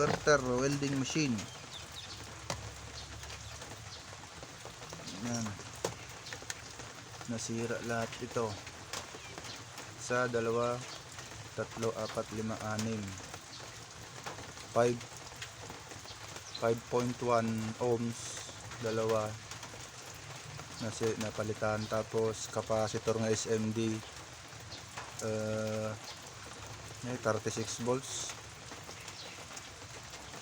converter welding machine. Yan. Nasira lahat ito. Sa 2, 3, 4, 5, 6, 5.1 ohms, dalawa napalitan. Tapos capacitor ng SMD 36 volts,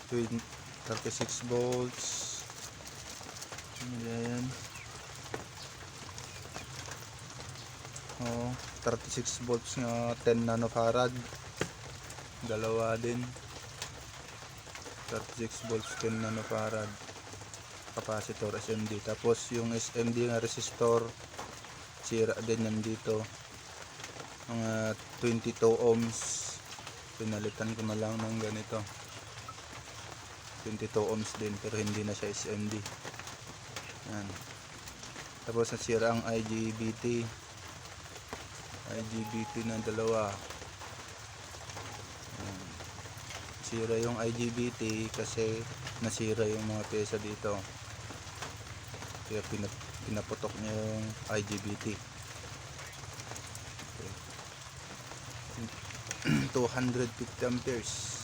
36 volts. Ayan. 36 volts nga 10 nanofarad, dalawa din. 36 volts 10 nanofarad capacitor SMD. Tapos yung SMD nga resistor, sira din yan dito, mga 22 ohms. Pinalitan ko na lang ng ganito, 22 ohms din, pero hindi na siya SMD. Yan. Tapos nasira ang IGBT na dalawa. Sira yung IGBT kasi nasira yung mga pyesa dito, kaya pinaputok niya yung IGBT. Okay. 250 amperes.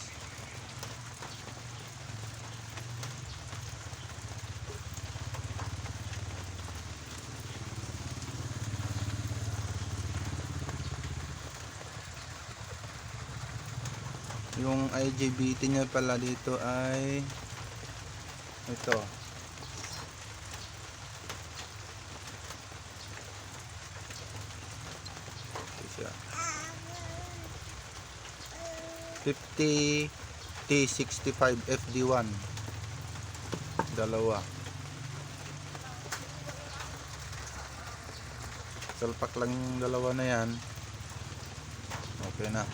Yung IGBT niya pala dito ay ito. Isa. 50 T65 FD1, dalawa. Salpak lang yung dalawa na yan, okay na.